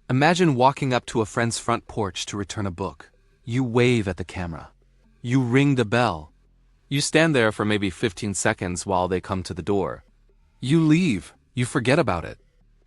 Imagine walking up to a friend's front porch to return a book. You wave at the camera. You ring the bell. You stand there for maybe 15 seconds while they come to the door. You leave. You forget about it.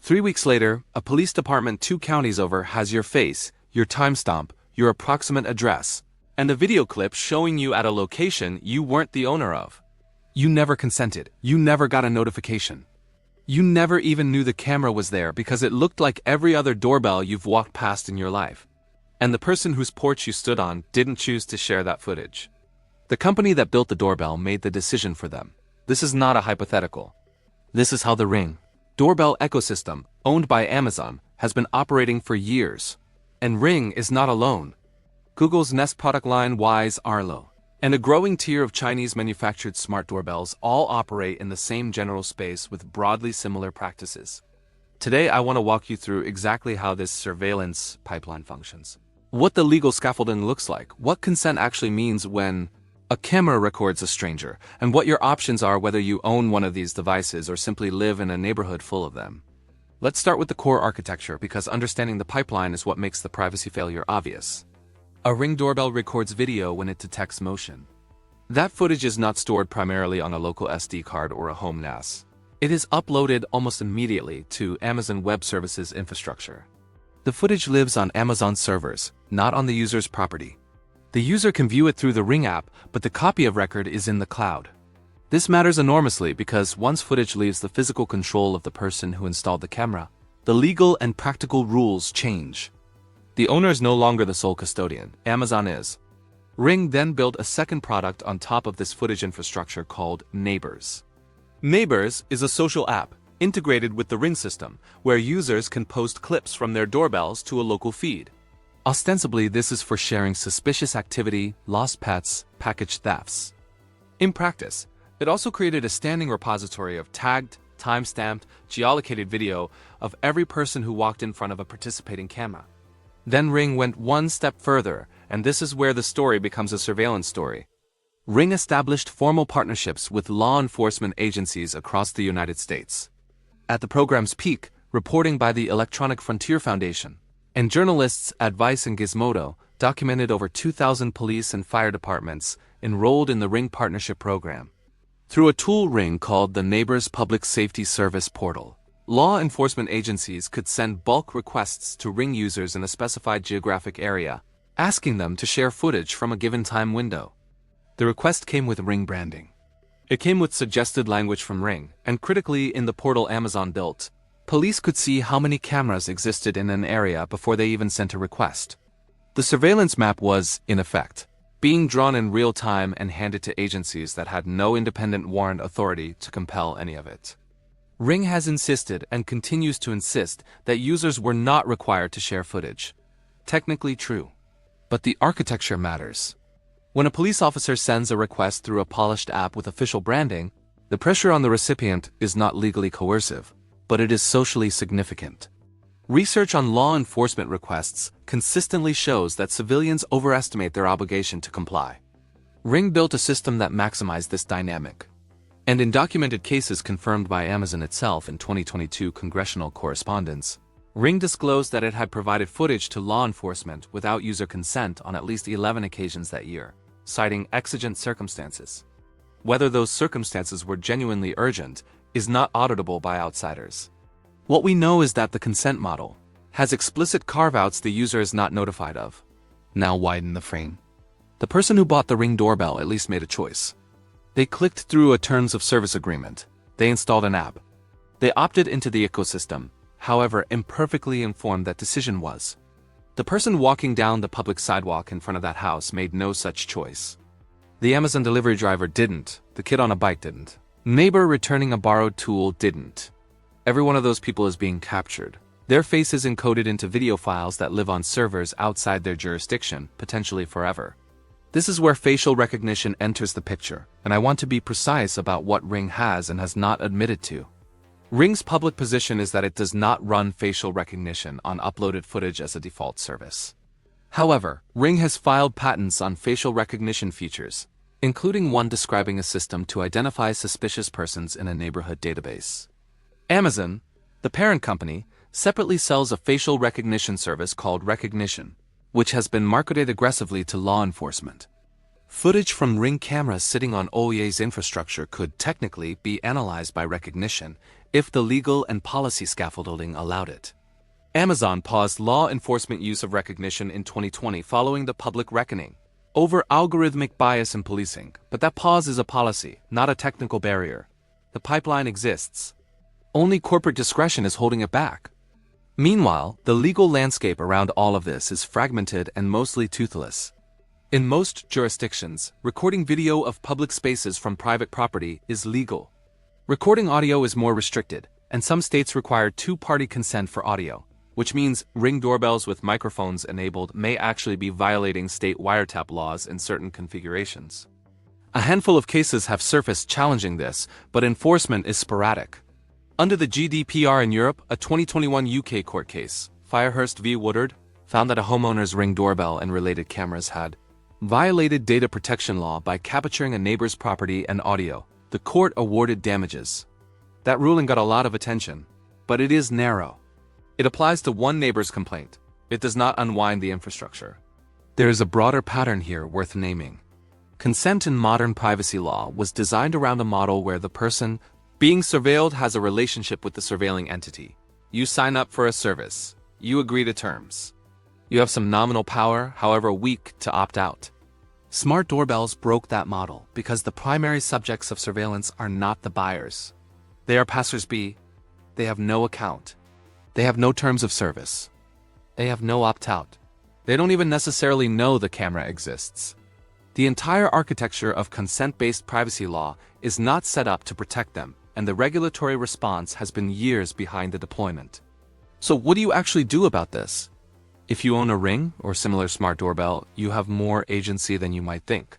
3 weeks later, a police department 2 counties over has your face, your timestamp, your approximate address, and a video clip showing you at a location you weren't the owner of. You never consented. You never got a notification. You never even knew the camera was there because it looked like every other doorbell you've walked past in your life. And the person whose porch you stood on didn't choose to share that footage. The company that built the doorbell made the decision for them. This is not a hypothetical. This is how the Ring doorbell ecosystem, owned by Amazon, has been operating for years. And Ring is not alone. Google's Nest product line Wise Arlo, and a growing tier of Chinese-manufactured smart doorbells all operate in the same general space with broadly similar practices. Today, I want to walk you through exactly how this surveillance pipeline functions. What the legal scaffolding looks like, what consent actually means when a camera records a stranger, and what your options are whether you own one of these devices or simply live in a neighborhood full of them. Let's start with the core architecture because understanding the pipeline is what makes the privacy failure obvious. A Ring doorbell records video when it detects motion. That footage is not stored primarily on a local SD card or a home NAS. It is uploaded almost immediately to Amazon Web Services infrastructure. The footage lives on Amazon servers, not on the user's property. The user can view it through the Ring app, but the copy of record is in the cloud. This matters enormously because once footage leaves the physical control of the person who installed the camera, the legal and practical rules change. The owner is no longer the sole custodian, Amazon is. Ring then built a second product on top of this footage infrastructure called Neighbors. Neighbors is a social app, integrated with the Ring system, where users can post clips from their doorbells to a local feed. Ostensibly, this is for sharing suspicious activity, lost pets, package thefts. In practice, it also created a standing repository of tagged, time-stamped, geolocated video of every person who walked in front of a participating camera. Then Ring went one step further, and this is where the story becomes a surveillance story. Ring established formal partnerships with law enforcement agencies across the United States. At the program's peak, reporting by the Electronic Frontier Foundation and journalists at Vice and Gizmodo documented over 2,000 police and fire departments enrolled in the Ring partnership program. Through a tool Ring called the Neighbors Public Safety Service Portal, law enforcement agencies could send bulk requests to Ring users in a specified geographic area, asking them to share footage from a given time window. The request came with Ring branding. It came with suggested language from Ring, and critically in the portal Amazon built, police could see how many cameras existed in an area before they even sent a request. The surveillance map was, in effect, being drawn in real time and handed to agencies that had no independent warrant authority to compel any of it. Ring has insisted and continues to insist that users were not required to share footage. Technically true. But the architecture matters. When a police officer sends a request through a polished app with official branding, the pressure on the recipient is not legally coercive, but it is socially significant. Research on law enforcement requests consistently shows that civilians overestimate their obligation to comply. Ring built a system that maximized this dynamic. And in documented cases confirmed by Amazon itself in 2022 congressional correspondence, Ring disclosed that it had provided footage to law enforcement without user consent on at least 11 occasions that year, citing exigent circumstances. Whether those circumstances were genuinely urgent is not auditable by outsiders. What we know is that the consent model has explicit carve-outs the user is not notified of. Now widen the frame. The person who bought the Ring doorbell at least made a choice. They clicked through a terms of service agreement. They installed an app. They opted into the ecosystem, however imperfectly informed that decision was. The person walking down the public sidewalk in front of that house made no such choice. The Amazon delivery driver didn't. The kid on a bike didn't. Neighbor returning a borrowed tool didn't. Every one of those people is being captured. Their face is encoded into video files that live on servers outside their jurisdiction, potentially forever. This is where facial recognition enters the picture, and I want to be precise about what Ring has and has not admitted to. Ring's public position is that it does not run facial recognition on uploaded footage as a default service. However, Ring has filed patents on facial recognition features, including one describing a system to identify suspicious persons in a neighborhood database. Amazon, the parent company, separately sells a facial recognition service called Recognition, which has been marketed aggressively to law enforcement. Footage from Ring cameras sitting on Oye's infrastructure could technically be analyzed by Recognition if the legal and policy scaffolding allowed it. Amazon paused law enforcement use of Recognition in 2020 following the public reckoning over algorithmic bias in policing, but that pause is a policy, not a technical barrier. The pipeline exists. Only corporate discretion is holding it back. Meanwhile, the legal landscape around all of this is fragmented and mostly toothless. In most jurisdictions, recording video of public spaces from private property is legal. Recording audio is more restricted, and some states require two-party consent for audio, which means Ring doorbells with microphones enabled may actually be violating state wiretap laws in certain configurations. A handful of cases have surfaced challenging this, but enforcement is sporadic. Under the GDPR in Europe, a 2021 UK court case, Firehurst v. Woodard, found that a homeowner's Ring doorbell and related cameras had violated data protection law by capturing a neighbor's property and audio. The court awarded damages. That ruling got a lot of attention, but it is narrow. It applies to one neighbor's complaint. It does not unwind the infrastructure. There is a broader pattern here worth naming. Consent in modern privacy law was designed around a model where the person being surveilled has a relationship with the surveilling entity. You sign up for a service. You agree to terms. You have some nominal power, however weak, to opt out. Smart doorbells broke that model because the primary subjects of surveillance are not the buyers. They are passersby. They have no account. They have no terms of service. They have no opt-out. They don't even necessarily know the camera exists. The entire architecture of consent-based privacy law is not set up to protect them, and the regulatory response has been years behind the deployment. So what do you actually do about this? If you own a Ring or similar smart doorbell, you have more agency than you might think.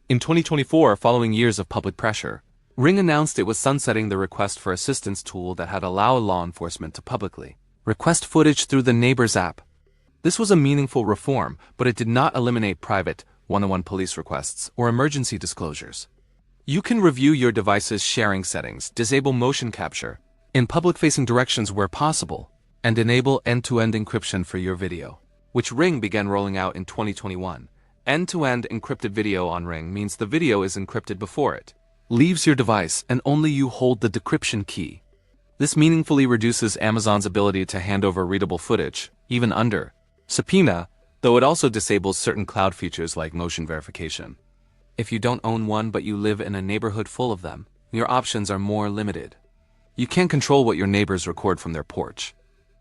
In 2024, following years of public pressure, Ring announced it was sunsetting the request for assistance tool that had allowed law enforcement to publicly request footage through the Neighbors app. This was a meaningful reform, but it did not eliminate private, one-on-one police requests or emergency disclosures. You can review your device's sharing settings, disable motion capture in public-facing directions where possible, and enable end-to-end encryption for your video, which Ring began rolling out in 2021. End-to-end encrypted video on Ring means the video is encrypted before it leaves your device and only you hold the decryption key. This meaningfully reduces Amazon's ability to hand over readable footage, even under subpoena, though it also disables certain cloud features like motion verification. If you don't own one but you live in a neighborhood full of them, your options are more limited. You can't control what your neighbors record from their porch.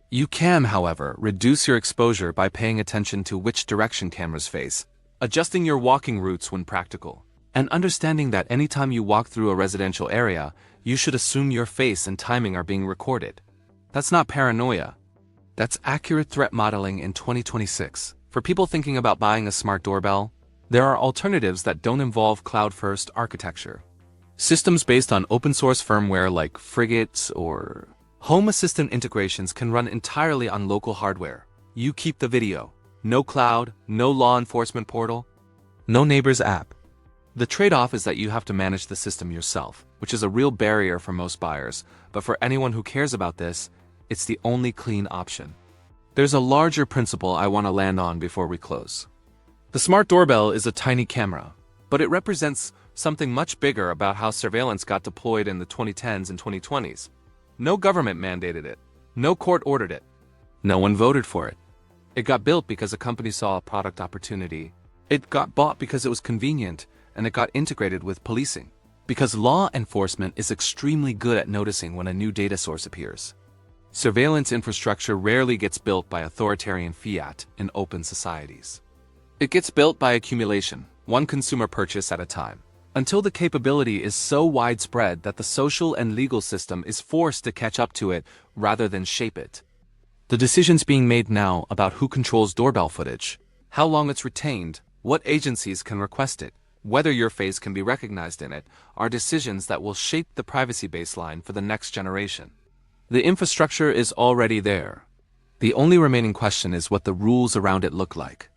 You can, however, reduce your exposure by paying attention to which direction cameras face, adjusting your walking routes when practical, and understanding that anytime you walk through a residential area, you should assume your face and timing are being recorded. That's not paranoia. That's accurate threat modeling in 2026. For people thinking about buying a smart doorbell, there are alternatives that don't involve cloud-first architecture. Systems based on open-source firmware like Frigate or Home Assistant integrations can run entirely on local hardware. You keep the video. No cloud, no law enforcement portal, no Neighbors app. The trade-off is that you have to manage the system yourself, which is a real barrier for most buyers, but for anyone who cares about this, it's the only clean option. There's a larger principle I want to land on before we close. The smart doorbell is a tiny camera, but it represents something much bigger about how surveillance got deployed in the 2010s and 2020s. No government mandated it. No court ordered it. No one voted for it. It got built because a company saw a product opportunity. It got bought because it was convenient, and it got integrated with policing. Because law enforcement is extremely good at noticing when a new data source appears. Surveillance infrastructure rarely gets built by authoritarian fiat in open societies. It gets built by accumulation, one consumer purchase at a time, until the capability is so widespread that the social and legal system is forced to catch up to it rather than shape it. The decisions being made now about who controls doorbell footage, how long it's retained, what agencies can request it, whether your face can be recognized in it, are decisions that will shape the privacy baseline for the next generation. The infrastructure is already there. The only remaining question is what the rules around it look like.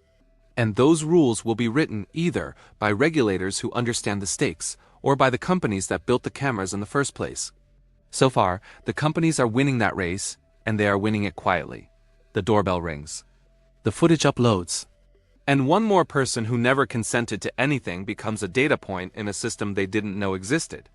And those rules will be written either by regulators who understand the stakes or by the companies that built the cameras in the first place. So far, the companies are winning that race, and they are winning it quietly. The doorbell rings. The footage uploads. And one more person who never consented to anything becomes a data point in a system they didn't know existed.